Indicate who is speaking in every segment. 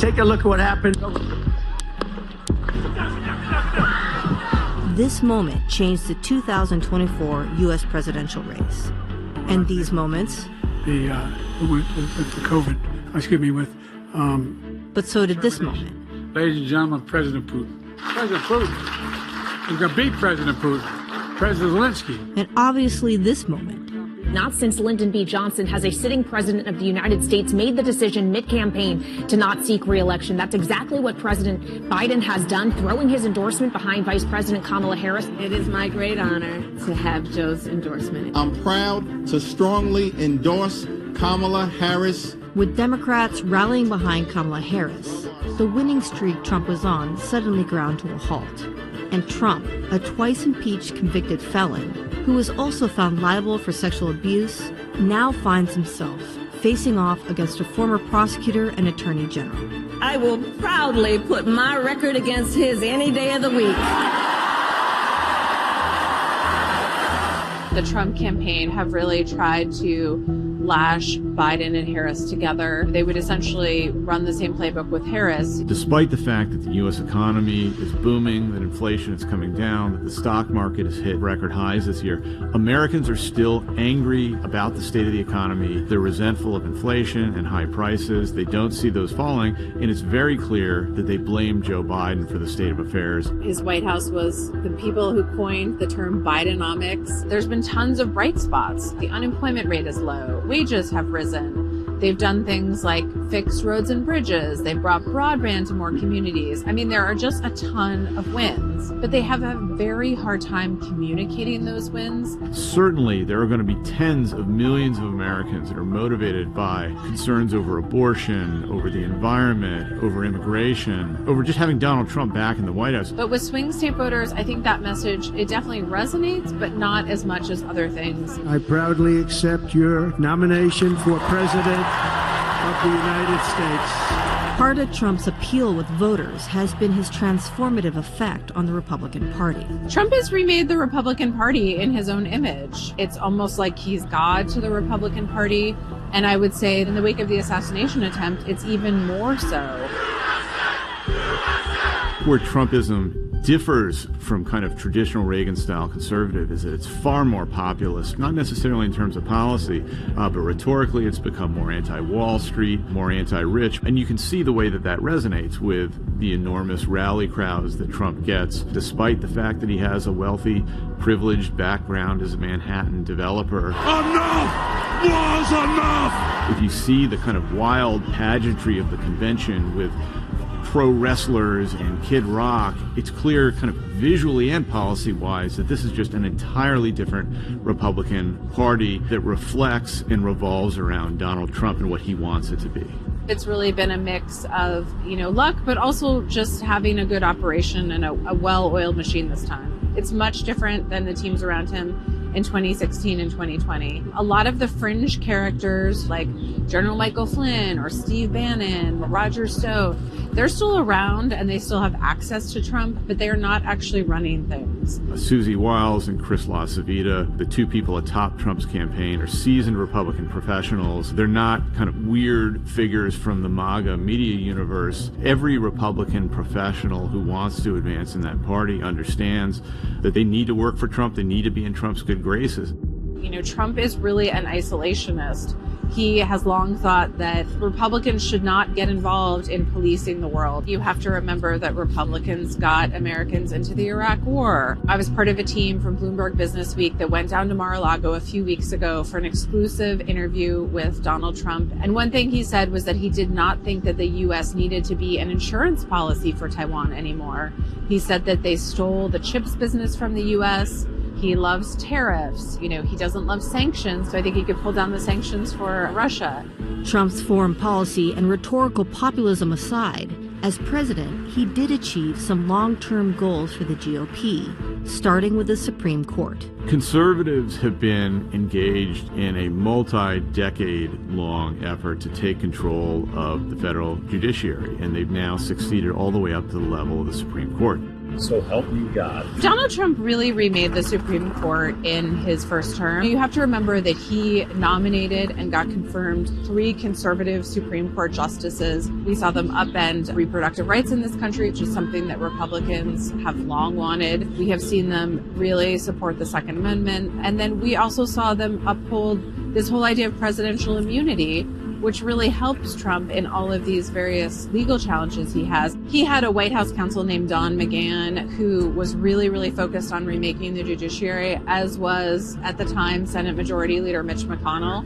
Speaker 1: Take a look at what happened.
Speaker 2: This moment changed the 2024 U.S. presidential race. And these moments...
Speaker 1: With the COVID,
Speaker 2: but so did this moment.
Speaker 1: Ladies and gentlemen, President Putin. President Putin. We're going to beat President Putin. President Zelensky.
Speaker 2: And obviously this moment.
Speaker 3: Not since Lyndon B. Johnson has a sitting president of the United States made the decision mid-campaign to not seek re-election. That's exactly what President Biden has done, throwing his endorsement behind Vice President Kamala Harris.
Speaker 4: It is my great honor to have Joe's endorsement.
Speaker 5: I'm proud to strongly endorse Kamala Harris.
Speaker 2: With Democrats rallying behind Kamala Harris, the winning streak Trump was on suddenly ground to a halt. And Trump, a twice-impeached convicted felon, who was also found liable for sexual abuse, now finds himself facing off against a former prosecutor and attorney general.
Speaker 4: I will proudly put my record against his any day of the week.
Speaker 6: The Trump campaign have really tried to lash Biden and Harris together. They would essentially run the same playbook with Harris.
Speaker 7: Despite the fact that the U.S. economy is booming, that inflation is coming down, that the stock market has hit record highs this year, Americans are still angry about the state of the economy. They're resentful of inflation and high prices. They don't see those falling, and it's very clear that they blame Joe Biden for the state of affairs.
Speaker 6: His White House was the people who coined the term Bidenomics. There's been tons of bright spots. The unemployment rate is low. Wages have risen. They've done things like fix roads and bridges. They've brought broadband to more communities. I mean, there are just a ton of wins, but they have a very hard time communicating those wins.
Speaker 7: Certainly, there are going to be tens of millions of Americans that are motivated by concerns over abortion, over the environment, over immigration, over just having Donald Trump back in the White House.
Speaker 6: But with swing state voters, I think that message, it definitely resonates, but not as much as other things.
Speaker 1: I proudly accept your nomination for President of the United States.
Speaker 2: Part of Trump's appeal with voters has been his transformative effect on the Republican Party.
Speaker 6: Trump has remade the Republican Party in his own image. It's almost like he's God to the Republican Party. And I would say in the wake of the assassination attempt, it's even more so.
Speaker 7: Where Trumpism differs from kind of traditional Reagan-style conservative is that it's far more populist, not necessarily in terms of policy, but rhetorically it's become more anti-Wall Street, more anti-rich. And you can see the way that that resonates with the enormous rally crowds that Trump gets, despite the fact that he has a wealthy, privileged background as a Manhattan developer.
Speaker 8: Enough was enough!
Speaker 7: If you see the kind of wild pageantry of the convention with pro wrestlers and Kid Rock, it's clear kind of visually and policy-wise that this is just an entirely different Republican Party that reflects and revolves around Donald Trump and what he wants it to be.
Speaker 6: It's really been a mix of, luck, but also just having a good operation and a well-oiled machine this time. It's much different than the teams around him in 2016 and 2020. A lot of the fringe characters like General Michael Flynn or Steve Bannon, Roger Stone, they're still around and they still have access to Trump, but they are not actually running things.
Speaker 7: Susie Wiles and Chris LaCivita, the two people atop Trump's campaign, are seasoned Republican professionals. They're not kind of weird figures from the MAGA media universe. Every Republican professional who wants to advance in that party understands that they need to work for Trump. They need to be in Trump's good graces.
Speaker 6: Trump is really an isolationist. He has long thought that Republicans should not get involved in policing the world. You have to remember that Republicans got Americans into the Iraq War. I was part of a team from Bloomberg Business Week that went down to Mar-a-Lago a few weeks ago for an exclusive interview with Donald Trump. And one thing he said was that he did not think that the U.S. needed to be an insurance policy for Taiwan anymore. He said that they stole the chips business from the U.S. He loves tariffs. He doesn't love sanctions, so I think he could pull down the sanctions for Russia.
Speaker 2: Trump's foreign policy and rhetorical populism aside, as president, he did achieve some long-term goals for the GOP, starting with the Supreme Court.
Speaker 7: Conservatives have been engaged in a multi-decade-long effort to take control of the federal judiciary, and they've now succeeded all the way up to the level of the Supreme Court.
Speaker 9: So help me God.
Speaker 6: Donald Trump really remade the Supreme Court in his first term. You have to remember that he nominated and got confirmed 3 conservative Supreme Court justices. We saw them upend reproductive rights in this country, which is something that Republicans have long wanted. We have seen them really support the Second Amendment. And then we also saw them uphold this whole idea of presidential immunity, which really helps Trump in all of these various legal challenges he has. He had a White House counsel named Don McGahn who was really, really focused on remaking the judiciary, as was, at the time, Senate Majority Leader Mitch McConnell.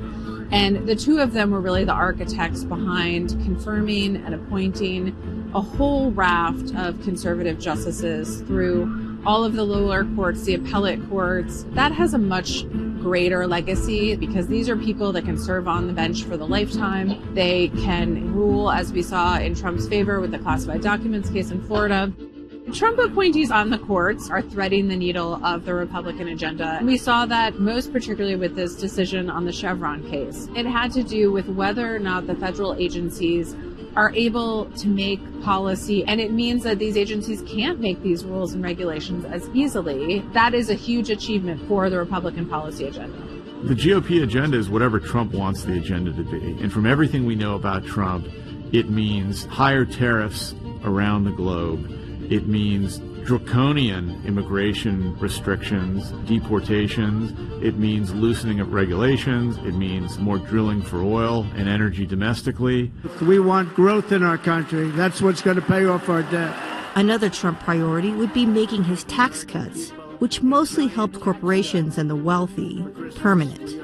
Speaker 6: And the two of them were really the architects behind confirming and appointing a whole raft of conservative justices through all of the lower courts, the appellate courts. That has a much greater legacy because these are people that can serve on the bench for the lifetime. They can rule, as we saw in Trump's favor with the classified documents case in Florida. Trump appointees on the courts are threading the needle of the Republican agenda. We saw that most particularly with this decision on the Chevron case. It had to do with whether or not the federal agencies are able to make policy, and it means that these agencies can't make these rules and regulations as easily. That is a huge achievement for the Republican policy agenda.
Speaker 7: The GOP agenda is whatever Trump wants the agenda to be. And from everything we know about Trump, it means higher tariffs around the globe. It means draconian immigration restrictions, deportations. It means loosening of regulations. It means more drilling for oil and energy domestically.
Speaker 10: We want growth in our country. That's what's going to pay off our debt.
Speaker 2: Another Trump priority would be making his tax cuts, which mostly helped corporations and the wealthy, permanent.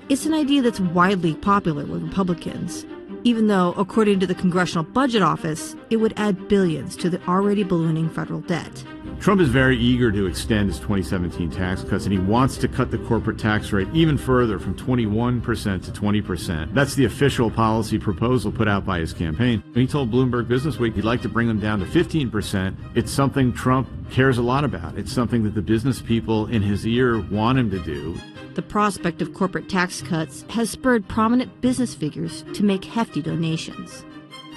Speaker 2: It's an idea that's widely popular with Republicans, even though, according to the Congressional Budget Office, it would add billions to the already ballooning federal debt.
Speaker 7: Trump is very eager to extend his 2017 tax cuts, and he wants to cut the corporate tax rate even further from 21% to 20%. That's the official policy proposal put out by his campaign. He told Bloomberg Businessweek he'd like to bring them down to 15%. It's something Trump cares a lot about. It's something that the business people in his ear want him to do.
Speaker 2: The prospect of corporate tax cuts has spurred prominent business figures to make hefty donations.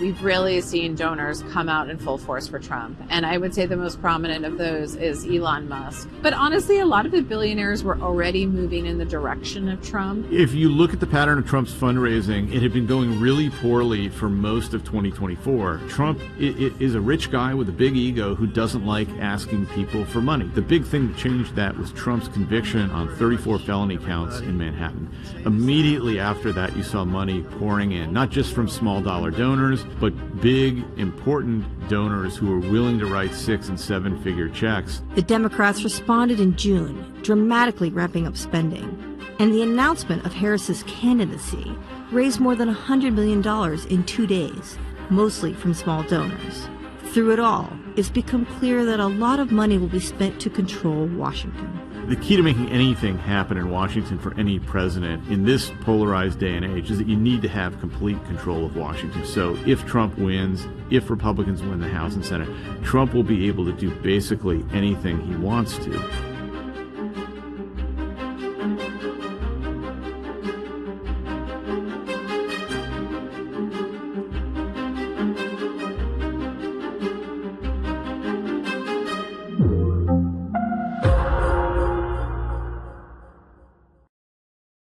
Speaker 6: We've really seen donors come out in full force for Trump. And I would say the most prominent of those is Elon Musk. But honestly, a lot of the billionaires were already moving in the direction of Trump.
Speaker 7: If you look at the pattern of Trump's fundraising, it had been going really poorly for most of 2024. Trump is a rich guy with a big ego who doesn't like asking people for money. The big thing that changed that was Trump's conviction on 34 felony counts in Manhattan. Immediately after that, you saw money pouring in, not just from small dollar donors, but big, important donors who were willing to write 6- and 7-figure checks.
Speaker 2: The Democrats responded in June, dramatically ramping up spending. And the announcement of Harris's candidacy raised more than $100 million in 2 days, mostly from small donors. Through it all, it's become clear that a lot of money will be spent to control Washington.
Speaker 7: The key to making anything happen in Washington for any president in this polarized day and age is that you need to have complete control of Washington. So if Trump wins, if Republicans win the House and Senate, Trump will be able to do basically anything he wants to.